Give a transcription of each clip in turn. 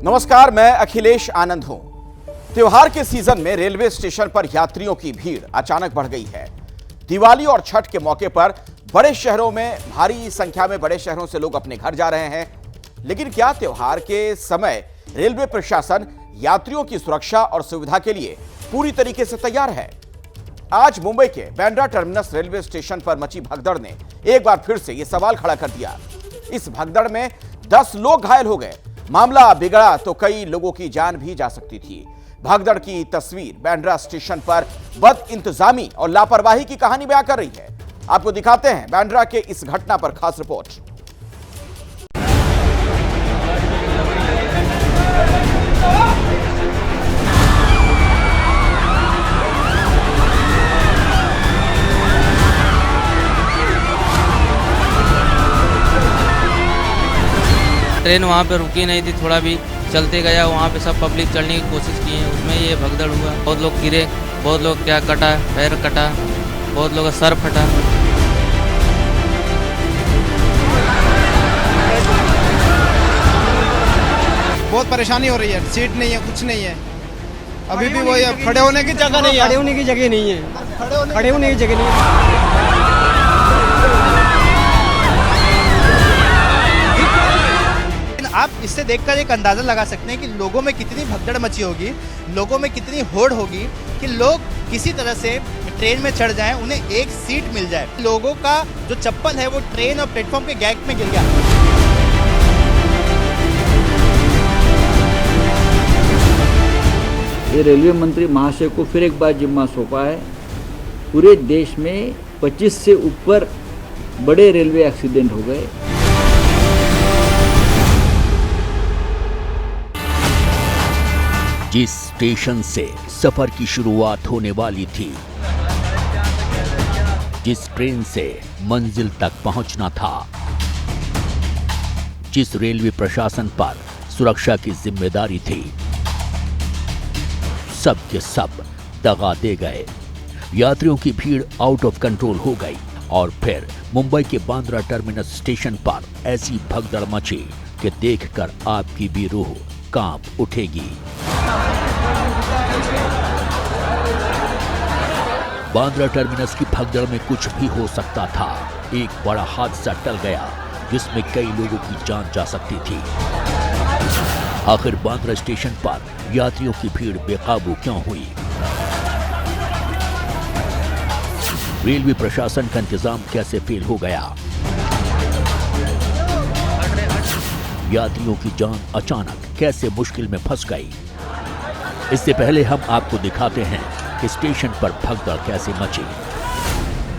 नमस्कार, मैं अखिलेश आनंद हूं। त्योहार के सीजन में रेलवे स्टेशन पर यात्रियों की भीड़ अचानक बढ़ गई है। दिवाली और छठ के मौके पर बड़े शहरों में भारी संख्या में बड़े शहरों से लोग अपने घर जा रहे हैं। लेकिन क्या त्योहार के समय रेलवे प्रशासन यात्रियों की सुरक्षा और सुविधा के लिए पूरी तरीके से तैयार है? आज मुंबई के बांद्रा टर्मिनस रेलवे स्टेशन पर मची भगदड़ ने एक बार फिर से यह सवाल खड़ा कर दिया। इस भगदड़ में 10 लोग घायल हो गए। मामला बिगड़ा तो कई लोगों की जान भी जा सकती थी। भगदड़ की तस्वीर बांद्रा स्टेशन पर बद इंतजामी और लापरवाही की कहानी बयां कर रही है। आपको दिखाते हैं बांद्रा के इस घटना पर खास रिपोर्ट। ट्रेन वहाँ पे रुकी नहीं थी, थोड़ा भी चलते गया, वहाँ पे सब पब्लिक चढ़ने की कोशिश की है, उसमें ये भगदड़ हुआ। बहुत लोग गिरे, बहुत लोग क्या कटा, पैर कटा, बहुत लोग का सर फटा। बहुत परेशानी हो रही है, सीट नहीं है, कुछ नहीं है। अभी भी वही खड़े होने की जगह नहीं है। खड़े होने की जगह नहीं है। खड़े होने की जगह नहीं है। आप इससे देखकर एक अंदाजा लगा सकते हैं कि लोगों में कितनी भगदड़ मची होगी, लोगों में कितनी होड़ होगी कि लोग किसी तरह से ट्रेन में चढ़ जाएं, उन्हें एक सीट मिल जाए। लोगों का जो चप्पल है वो ट्रेन और प्लेटफॉर्म के गैप में गिर गया। ये रेलवे मंत्री महाशय को फिर एक बार जिम्मा सौंपा है। पूरे देश में 25 से ऊपर बड़े रेलवे एक्सीडेंट हो गए। जिस स्टेशन से सफर की शुरुआत होने वाली थी, जिस ट्रेन से मंजिल तक पहुंचना था, जिस रेलवे प्रशासन पर सुरक्षा की जिम्मेदारी थी, सब के सब दगा दे गए। यात्रियों की भीड़ आउट ऑफ कंट्रोल हो गई और फिर मुंबई के बांद्रा टर्मिनस स्टेशन पर ऐसी भगदड़ मची कि देखकर आपकी भी रूह कांप उठेगी। बांद्रा टर्मिनस की भगदड़ में कुछ भी हो सकता था। एक बड़ा हादसा टल गया जिसमें कई लोगों की जान जा सकती थी। आखिर बांद्रा स्टेशन पर यात्रियों की भीड़ बेकाबू क्यों हुई? रेलवे प्रशासन का इंतजाम कैसे फेल हो गया? यात्रियों की जान अचानक कैसे मुश्किल में फंस गई? इससे पहले हम आपको दिखाते हैं कि स्टेशन पर भगदड़ कैसे मची।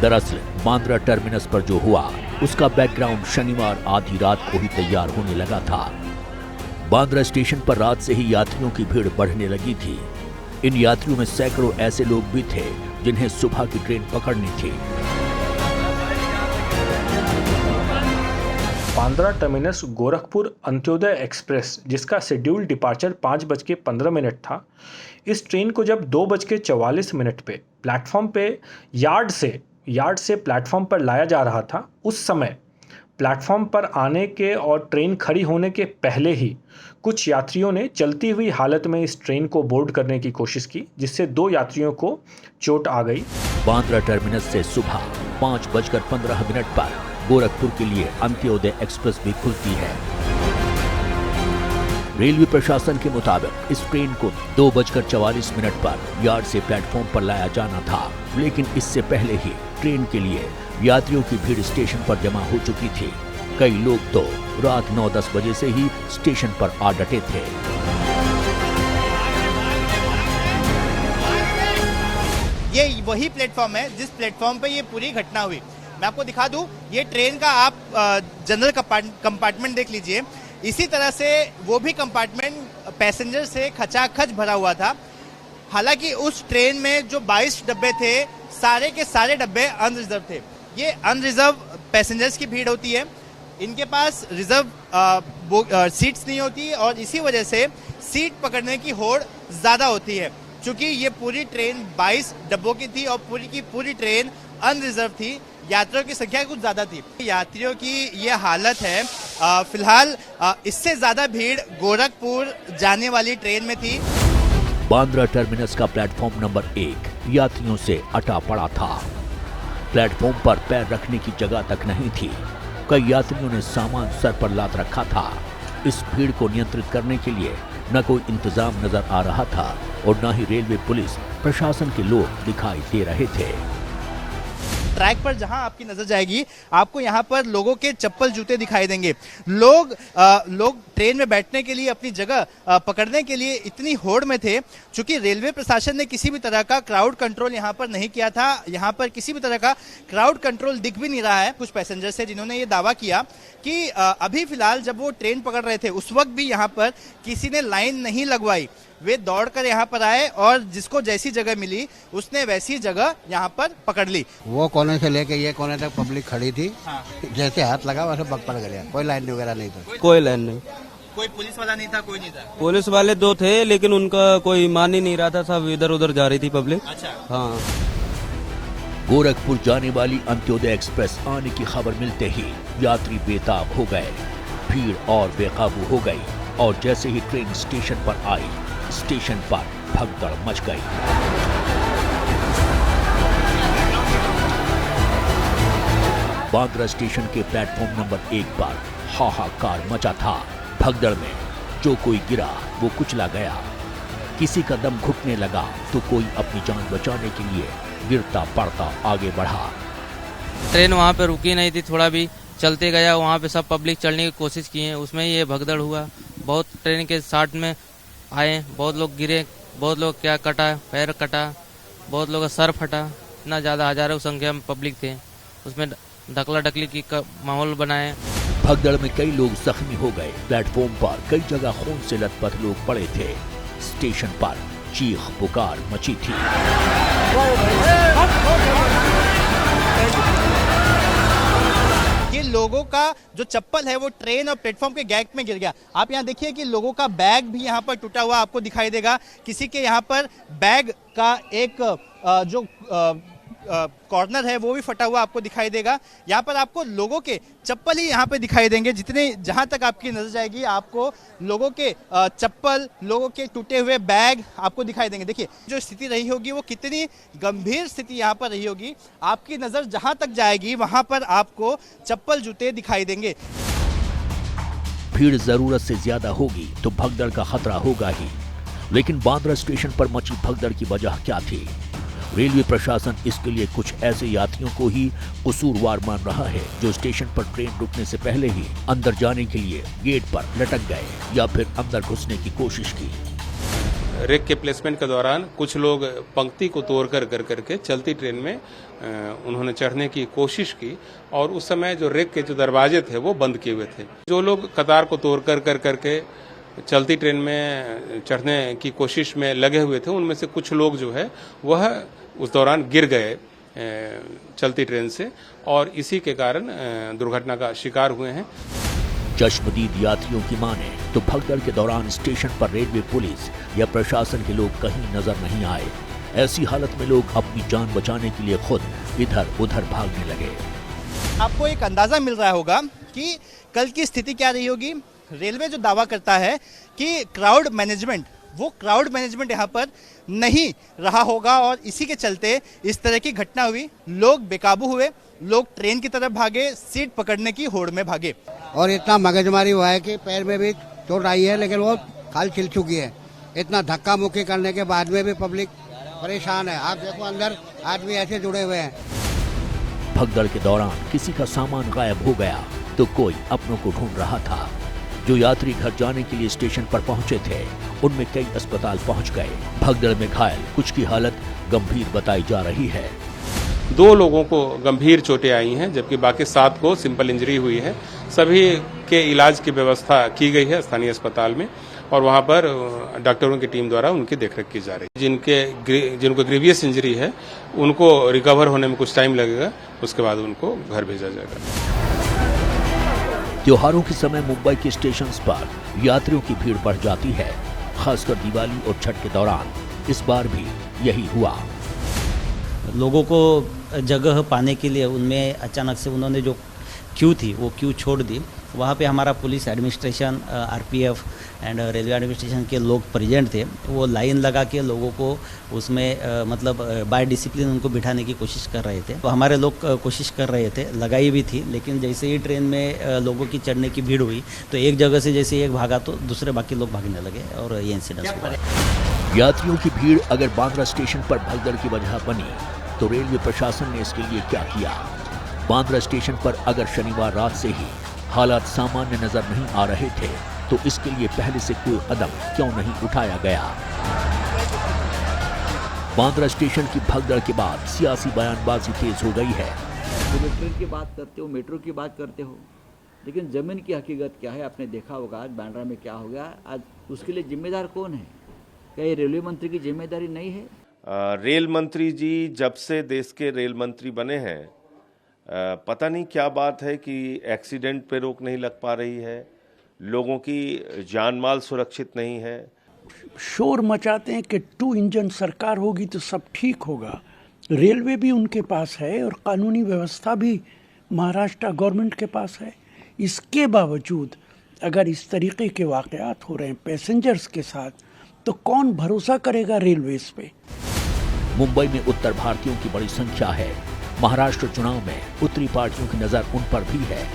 दरअसल बांद्रा टर्मिनस पर जो हुआ उसका बैकग्राउंड शनिवार आधी रात को ही तैयार होने लगा था। बांद्रा स्टेशन पर रात से ही यात्रियों की भीड़ बढ़ने लगी थी। इन यात्रियों में सैकड़ों ऐसे लोग भी थे जिन्हें सुबह की ट्रेन पकड़नी थी। बांद्रा टर्मिनस गोरखपुर अंत्योदय एक्सप्रेस, जिसका शेड्यूल डिपार्चर 5:15 था, इस ट्रेन को जब 2:44 पे प्लेटफॉर्म पे यार्ड से प्लेटफॉर्म पर लाया जा रहा था, उस समय प्लेटफॉर्म पर आने के और ट्रेन खड़ी होने के पहले ही कुछ यात्रियों ने चलती हुई हालत में इस ट्रेन को बोर्ड करने की कोशिश की, जिससे 2 यात्रियों को चोट आ गई। बांद्रा टर्मिनस से सुबह 5:15 पर गोरखपुर के लिए अंत्योदय एक्सप्रेस भी खुलती है। रेलवे प्रशासन के मुताबिक इस ट्रेन को 2:44 पर यार्ड से प्लेटफॉर्म पर लाया जाना था, लेकिन इससे पहले ही ट्रेन के लिए यात्रियों की भीड़ स्टेशन पर जमा हो चुकी थी। कई लोग तो रात 9-10 बजे से ही स्टेशन पर आ डटे थे। ये वही प्लेटफॉर्म है जिस प्लेटफॉर्म पे ये पूरी घटना हुई। मैं आपको दिखा दूं, ये ट्रेन का आप जनरल कंपार्टमेंट देख लीजिए। इसी तरह से वो भी कंपार्टमेंट पैसेंजर से खचाखच भरा हुआ था। हालांकि उस ट्रेन में जो 22 डब्बे थे, सारे के सारे डब्बे अनरिजर्व थे। ये अनरिजर्व पैसेंजर्स की भीड़ होती है, इनके पास रिजर्व सीट्स नहीं होती और इसी वजह से सीट पकड़ने की होड़ ज़्यादा होती है। चूँकि ये पूरी ट्रेन 22 डब्बों की थी और पूरी की पूरी ट्रेन अनरिजर्व थी, यात्रियों की संख्या कुछ ज़्यादा थी। यात्रियों की ये हालत है फिलहाल इससे ज्यादा भीड़ गोरखपुर जाने वाली ट्रेन में थी। बांद्रा टर्मिनस का प्लेटफॉर्म नंबर 1 यात्रियों से अटा पड़ा था। प्लेटफॉर्म पर पैर रखने की जगह तक नहीं थी। कई यात्रियों ने सामान सर पर लाद रखा था। इस भीड़ को नियंत्रित करने के लिए न कोई इंतजाम नजर आ रहा था और न ही रेलवे पुलिस प्रशासन के लोग दिखाई दे रहे थे। ट्रैक पर जहां आपकी नजर जाएगी, आपको यहां पर लोगों के चप्पल जूते दिखाई देंगे। लोग ट्रेन में बैठने के लिए अपनी जगह पकड़ने के लिए इतनी होड़ में थे, चूंकि रेलवे प्रशासन ने किसी भी तरह का क्राउड कंट्रोल यहां पर नहीं किया था। यहां पर किसी भी तरह का क्राउड कंट्रोल दिख भी नहीं रहा है। कुछ पैसेंजर्स है जिन्होंने ये दावा किया कि अभी फिलहाल जब वो ट्रेन पकड़ रहे थे उस वक्त भी यहां पर किसी ने लाइन नहीं लगवाई। वे दौड़कर यहाँ पर आए और जिसको जैसी जगह मिली उसने वैसी जगह यहाँ पर पकड़ ली। वो कोने से लेके ये कोने तक पब्लिक खड़ी थी। हाँ। जैसे हाथ लगा वैसे पकड़ गया। कोई लाइन वगैरह नहीं था। कोई लाइन नहीं। कोई पुलिस वाला नहीं था? कोई नहीं था। पुलिस वाले 2 थे लेकिन उनका कोई मान ही नहीं रहा था। सब इधर उधर जा रही थी पब्लिक। अच्छा। हाँ। गोरखपुर जाने वाली अंत्योदय एक्सप्रेस आने की खबर मिलते ही यात्री बेताब हो गए। भीड़ और बेकाबू हो गई और जैसे ही ट्रेन स्टेशन पर आई, स्टेशन पर भगदड़ मच गई। बांद्रा स्टेशन के प्लेटफॉर्म नंबर 1 पर हाहाकार मचा था। भगदड़ में जो कोई गिरा वो कुचला गया। किसी का दम घुटने लगा तो कोई अपनी जान बचाने के लिए गिरता पड़ता आगे बढ़ा। ट्रेन वहाँ पे रुकी नहीं थी, थोड़ा भी चलते गया। वहाँ पे सब पब्लिक चढ़ने की कोशिश किए, उसमें ये भगदड़ हुआ। बहुत ट्रेन के साथ में आए, बहुत लोग गिरे, बहुत लोग क्या कटा, पैर कटा, बहुत लोग का सर फटा। इतना ज़्यादा हजारों संख्या में पब्लिक थे, उसमें ढकला ढकली की माहौल बनाए। भगदड़ में कई लोग जख्मी हो गए। प्लेटफॉर्म पर कई जगह खून से लथपथ लोग पड़े थे। स्टेशन पर चीख पुकार मची थी। ये लोगों का जो चप्पल है वो ट्रेन और प्लेटफॉर्म के गैप में गिर गया। आप यहाँ देखिए कि लोगों का बैग भी यहाँ पर टूटा हुआ आपको दिखाई देगा। किसी के यहाँ पर बैग का एक जो कॉर्नर है वो भी फटा हुआ आपको दिखाई देगा। यहाँ पर आपको लोगों के चप्पल ही यहाँ पे दिखाई देंगे। जहाँ तक आपकी नजर जाएगी आपको लोगों के चप्पल, लोगों के टूटे हुए बैग आपको दिखाई देंगे। देखिए जो स्थिति रही होगी वो कितनी गंभीर स्थिति यहाँ पर रही होगी। आपकी नजर जहाँ तक जाएगी वहाँ पर आपको चप्पल जूते दिखाई देंगे। भीड़ जरूरत से ज्यादा होगी तो भगदड़ का खतरा होगा ही, लेकिन बांद्रा स्टेशन पर मची भगदड़ की वजह क्या थी? रेलवे प्रशासन इसके लिए कुछ ऐसे यात्रियों को ही कसूरवार मान रहा है जो स्टेशन पर ट्रेन रुकने से पहले ही अंदर जाने के लिए गेट पर लटक गए या फिर अंदर घुसने की कोशिश की। रेक के प्लेसमेंट के दौरान कुछ लोग पंक्ति को तोड़ कर करके चलती ट्रेन में उन्होंने चढ़ने की कोशिश की और उस समय जो रेक के जो दरवाजे थे वो बंद किए हुए थे। जो लोग कतार को तोड़ कर करके चलती ट्रेन में चढ़ने की कोशिश में लगे हुए थे, उनमें से कुछ लोग जो है वह उस दौरान गिर गए चलती ट्रेन से और इसी के कारण दुर्घटना का शिकार हुए हैं। चश्मदीद यात्रियों की माने तो भगदड़ के दौरान स्टेशन पर रेलवे पुलिस या प्रशासन के लोग कहीं नजर नहीं आए। ऐसी हालत में लोग अपनी जान बचाने के लिए खुद इधर उधर भागने लगे। आपको एक अंदाजा मिल रहा होगा कि कल की स्थिति क्या रही होगी। रेलवे जो दावा करता है कि क्राउड मैनेजमेंट यहाँ पर नहीं रहा होगा और इसी के चलते इस तरह की घटना हुई। लोग बेकाबू हुए, लोग ट्रेन की तरफ भागे, सीट पकड़ने की होड़ में भागे और इतना मगजमारी हुआ है कि पैर में भी चोट आई है लेकिन वो खाल छिल चुकी है। इतना धक्का मुक्की करने के बाद में भी पब्लिक परेशान है। आप देखो अंदर आदमी ऐसे जुड़े हुए हैं। भगदड़ के दौरान किसी का सामान गायब हो गया तो कोई अपनों को ढूंढ रहा था। जो यात्री घर जाने के लिए स्टेशन पर पहुंचे थे उनमें कई अस्पताल पहुंच गए। भगदड़ में घायल कुछ की हालत गंभीर बताई जा रही है। 2 लोगों को गंभीर चोटें आई हैं जबकि बाकी 7 को सिंपल इंजरी हुई है। सभी के इलाज की व्यवस्था की गई है स्थानीय अस्पताल में और वहां पर डॉक्टरों की टीम द्वारा उनकी देखरेख की जा रही है। जिनको ग्रीवियस इंजरी है उनको रिकवर होने में कुछ टाइम लगेगा, उसके बाद उनको घर भेजा जाएगा। त्योहारों के समय मुंबई के स्टेशन पर यात्रियों की भीड़ बढ़ जाती है, खासकर दिवाली और छठ के दौरान। इस बार भी यही हुआ। लोगों को जगह पाने के लिए उनमें अचानक से उन्होंने जो क्यू थी वो क्यू छोड़ दी। वहाँ पे हमारा police administration, RPF and railway administration के लोग प्रेजेंट थे। वो लाइन लगा के लोगों को उसमें मतलब बाय डिसिप्लिन उनको बिठाने की कोशिश कर रहे थे। तो हमारे लोग कोशिश कर रहे थे, लगाई भी थी, लेकिन जैसे ही ट्रेन में लोगों की चढ़ने की भीड़ हुई तो एक जगह से जैसे एक भागा तो दूसरे बाकी लोग भागने लगे और ये इंसिडेंट हुआ। यात्रियों की भीड़ अगर बांद्रा स्टेशन पर भगदड़ की वजह बनी तो रेलवे प्रशासन ने इसके लिए क्या किया? बांद्रा स्टेशन पर अगर शनिवार रात से ही हालात सामान्य नजर नहीं आ रहे थे तो इसके लिए पहले से कोई कदम क्यों नहीं उठाया गया? बांद्रा स्टेशन की भगदड़ के बाद सियासी बयानबाजी तेज हो गई है। बुलेट ट्रेन की बात करते हो, मेट्रो की बात करते हो, लेकिन जमीन की हकीकत क्या है आपने देखा होगा। आज बांद्रा में क्या हो गया, आज उसके लिए जिम्मेदार कौन है? क्या ये रेलवे मंत्री की जिम्मेदारी नहीं है? रेल मंत्री जी जब से देश के रेल मंत्री बने हैं, पता नहीं क्या बात है कि एक्सीडेंट पे रोक नहीं लग पा रही है, लोगों की जान माल सुरक्षित नहीं है। शोर मचाते हैं कि 2 इंजन सरकार होगी तो सब ठीक होगा। रेलवे भी उनके पास है और कानूनी व्यवस्था भी महाराष्ट्र गवर्नमेंट के पास है। इसके बावजूद अगर इस तरीके के वाकयात हो रहे हैं पैसेंजर्स के साथ तो कौन भरोसा करेगा रेलवेज पे? मुंबई में उत्तर भारतीयों की बड़ी संख्या है। महाराष्ट्र चुनाव में उत्तरी पार्टियों की नजर उन पर भी है,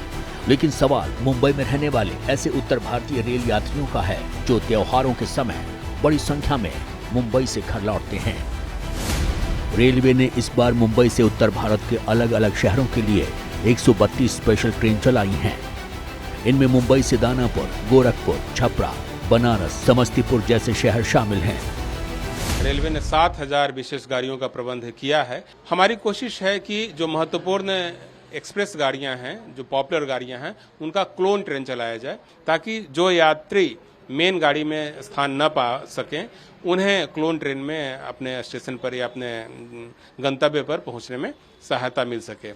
लेकिन सवाल मुंबई में रहने वाले ऐसे उत्तर भारतीय रेल यात्रियों का है जो त्योहारों के समय बड़ी संख्या में मुंबई से घर लौटते हैं। रेलवे ने इस बार मुंबई से उत्तर भारत के अलग अलग शहरों के लिए 132 स्पेशल ट्रेन चलाई हैं। इनमें मुंबई से दानापुर, गोरखपुर, छपरा, बनारस, समस्तीपुर जैसे शहर शामिल हैं। रेलवे ने 7000 विशेष गाड़ियों का प्रबंध किया है। हमारी कोशिश है कि जो महत्वपूर्ण एक्सप्रेस गाड़ियां हैं, जो पॉपुलर गाड़ियां हैं, उनका क्लोन ट्रेन चलाया जाए ताकि जो यात्री मेन गाड़ी में स्थान न पा सकें उन्हें क्लोन ट्रेन में अपने स्टेशन पर या अपने गंतव्य पर पहुंचने में सहायता मिल सके।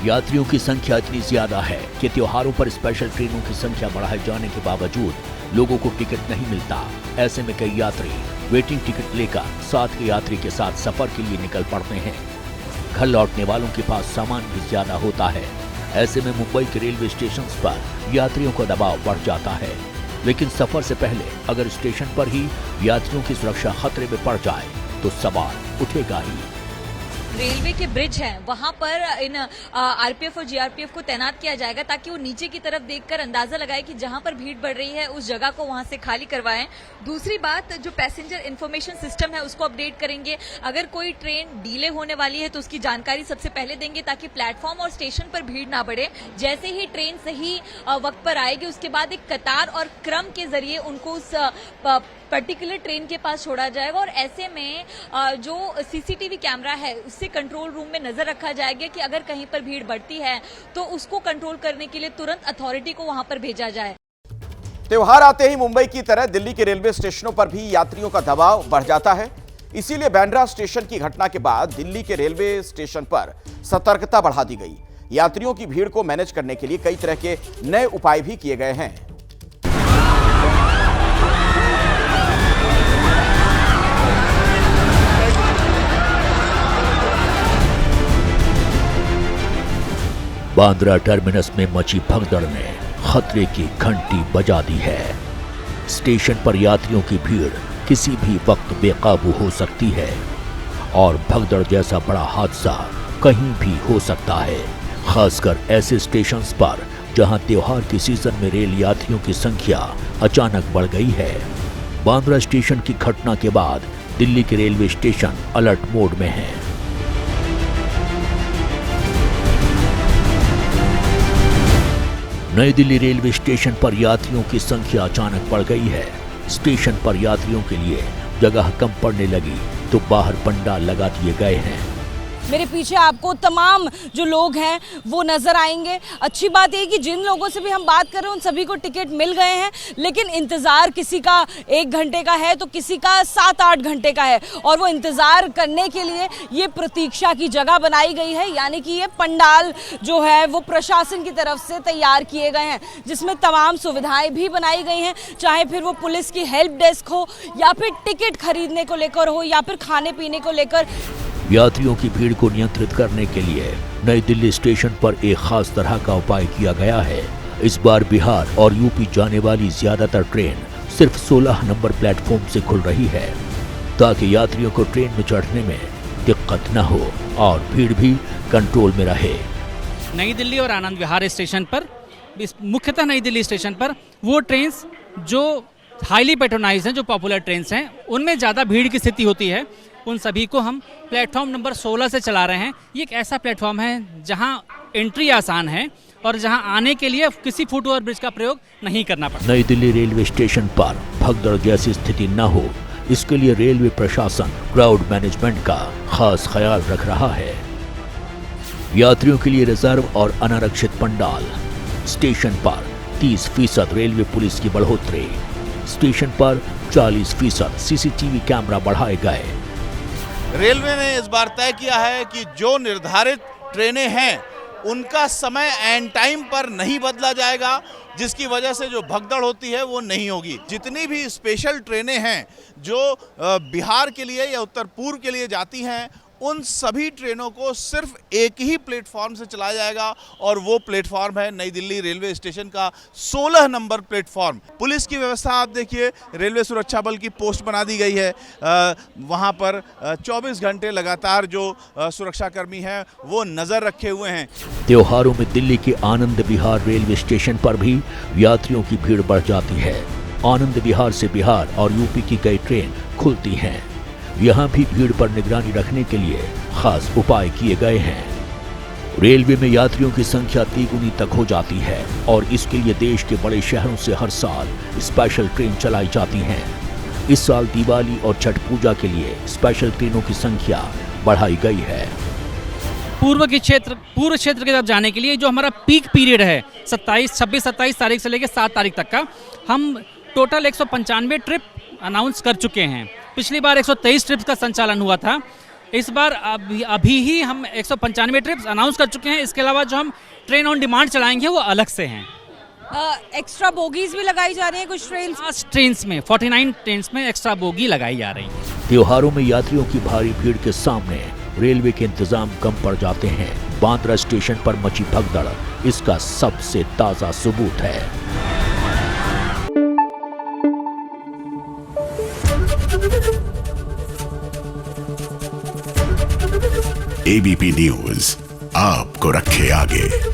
यात्रियों की संख्या इतनी ज्यादा है कि त्योहारों पर स्पेशल ट्रेनों की संख्या बढ़ाए जाने के बावजूद लोगों को टिकट नहीं मिलता। ऐसे में कई यात्री वेटिंग टिकट लेकर साथ के यात्री के साथ सफर के लिए निकल पड़ते हैं। घर लौटने वालों के पास सामान भी ज्यादा होता है। ऐसे में मुंबई के रेलवे स्टेशन पर यात्रियों का दबाव बढ़ जाता है, लेकिन सफर से पहले अगर स्टेशन पर ही यात्रियों की सुरक्षा खतरे में पड़ जाए तो सवाल उठेगा ही। रेलवे के ब्रिज हैं वहां पर इन आरपीएफ और जीआरपीएफ को तैनात किया जाएगा ताकि वो नीचे की तरफ देखकर अंदाजा लगाए कि जहां पर भीड़ बढ़ रही है उस जगह को वहां से खाली करवाएं। दूसरी बात, जो पैसेंजर इंफॉर्मेशन सिस्टम है उसको अपडेट करेंगे। अगर कोई ट्रेन डिले होने वाली है तो उसकी जानकारी सबसे पहले देंगे ताकि प्लेटफॉर्म और स्टेशन पर भीड़ ना बढ़े। जैसे ही ट्रेन सही वक्त पर आएगी उसके बाद एक कतार और क्रम के जरिए उनको उस पर्टिकुलर ट्रेन के पास छोड़ा जाएगा और ऐसे में जो सीसीटीवी कैमरा है उससे कंट्रोल रूम में नजर रखा जाएगा कि अगर कहीं पर भीड़ बढ़ती है तो उसको कंट्रोल करने के लिए तुरंत अथॉरिटी को वहां पर भेजा जाए। त्योहार आते ही मुंबई की तरह दिल्ली के रेलवे स्टेशनों पर भी यात्रियों का दबाव बढ़ जाता है। इसीलिए बांद्रा स्टेशन की घटना के बाद दिल्ली के रेलवे स्टेशन पर सतर्कता बढ़ा दी गई। यात्रियों की भीड़ को मैनेज करने के लिए कई तरह के नए उपाय भी किए गए हैं। बांद्रा टर्मिनस में मची भगदड़ ने खतरे की घंटी बजा दी है। स्टेशन पर यात्रियों की भीड़ किसी भी वक्त बेकाबू हो सकती है और भगदड़ जैसा बड़ा हादसा कहीं भी हो सकता है, खासकर ऐसे स्टेशंस पर जहां त्योहार के सीजन में रेल यात्रियों की संख्या अचानक बढ़ गई है। बांद्रा स्टेशन की घटना के बाद दिल्ली के रेलवे स्टेशन अलर्ट मोड में हैं। नई दिल्ली रेलवे स्टेशन पर यात्रियों की संख्या अचानक बढ़ गई है। स्टेशन पर यात्रियों के लिए जगह कम पड़ने लगी तो बाहर पंडाल लगा दिए गए हैं। मेरे पीछे आपको तमाम जो लोग हैं वो नजर आएंगे। अच्छी बात है कि जिन लोगों से भी हम बात कर रहे हैं उन सभी को टिकट मिल गए हैं, लेकिन इंतज़ार किसी का 1 घंटे का है तो किसी का 7-8 घंटे का है और वो इंतज़ार करने के लिए ये प्रतीक्षा की जगह बनाई गई है, यानी कि ये पंडाल जो है वो प्रशासन की तरफ से तैयार किए गए हैं जिसमें तमाम सुविधाएं भी बनाई गई हैं, चाहे फिर वो पुलिस की हेल्प डेस्क हो या फिर टिकट खरीदने को लेकर हो या फिर खाने पीने को लेकर। यात्रियों की भीड़ को नियंत्रित करने के लिए नई दिल्ली स्टेशन पर एक खास तरह का उपाय किया गया है। इस बार बिहार और यूपी जाने वाली ज्यादातर ट्रेन सिर्फ 16 नंबर प्लेटफॉर्म से खुल रही है, ताकि यात्रियों को ट्रेन में चढ़ने में दिक्कत न हो और भीड़ भी कंट्रोल में रहे। नई दिल्ली और आनंद विहार स्टेशन पर, मुख्यतः नई दिल्ली स्टेशन पर वो ट्रेन जो हाईली पैट्रोनाइज हैं, जो पॉपुलर ट्रेन हैं, उनमें ज़्यादा भीड़ की स्थिति होती है, उन सभी को हम प्लेटफॉर्म नंबर 16 से चला रहे हैं। ये एक ऐसा प्लेटफॉर्म है जहां एंट्री आसान है और जहां आने के लिए किसी फुट ओवर ब्रिज का प्रयोग नहीं करना पड़ता। नई दिल्ली रेलवे स्टेशन पर भगदड़ जैसी स्थिति न हो, इसके लिए रेलवे प्रशासन क्राउड मैनेजमेंट का खास ख्याल रख रहा है। यात्रियों के लिए रिजर्व और अनारक्षित पंडाल, स्टेशन पर 30% रेलवे पुलिस की बढ़ोतरी, स्टेशन पर 40% सीसीटीवी कैमरा बढ़ाए गए। रेलवे ने इस बार तय किया है कि जो निर्धारित ट्रेनें हैं उनका समय एंड टाइम पर नहीं बदला जाएगा, जिसकी वजह से जो भगदड़ होती है वो नहीं होगी। जितनी भी स्पेशल ट्रेनें हैं जो बिहार के लिए या उत्तर पूर्व के लिए जाती हैं, उन सभी ट्रेनों को सिर्फ एक ही प्लेटफॉर्म से चलाया जाएगा और वो प्लेटफॉर्म है नई दिल्ली रेलवे स्टेशन का 16 नंबर प्लेटफॉर्म। पुलिस की व्यवस्था आप देखिए, रेलवे सुरक्षा बल की पोस्ट बना दी गई है। वहाँ पर 24 घंटे लगातार जो सुरक्षाकर्मी हैं वो नज़र रखे हुए हैं। त्योहारों में दिल्ली के आनंद विहार रेलवे स्टेशन पर भी यात्रियों की भीड़ बढ़ जाती है। आनंद विहार से बिहार और यूपी की कई ट्रेन खुलती हैं। यहाँ भी भीड़ पर निगरानी रखने के लिए खास उपाय किए गए हैं। रेलवे में यात्रियों की संख्या तिगुनी तक हो जाती है और इसके लिए देश के बड़े शहरों से हर साल स्पेशल ट्रेन चलाई जाती हैं। इस साल दिवाली और छठ पूजा के लिए स्पेशल ट्रेनों की संख्या बढ़ाई गई है। पूर्व क्षेत्र की तरफ जाने के लिए जो हमारा पीक पीरियड है 26-27 तारीख से लेकर 7 तारीख तक का, हम टोटल 195 ट्रिप अनाउंस कर चुके हैं। पिछली बार 123 ट्रिप्स का संचालन हुआ था। इस बार अभी ही हम 195 ट्रिप्स अनाउंस कर चुके हैं। इसके अलावा जो हम ट्रेन ऑन डिमांड चलाएंगे वो अलग से हैं। एक्स्ट्रा बोगीज भी लगाई जा रही है कुछ ट्रेन्स में 49 ट्रेन्स में एक्स्ट्रा बोगी लगाई जा रही है। त्योहारों में यात्रियों की भारी भीड़ के सामने रेलवे के इंतजाम कम पड़ जाते हैं। बांद्रा स्टेशन पर मची भगदड़ इसका सबसे ताजा सबूत है। एबीपी न्यूज आपको रखे आगे।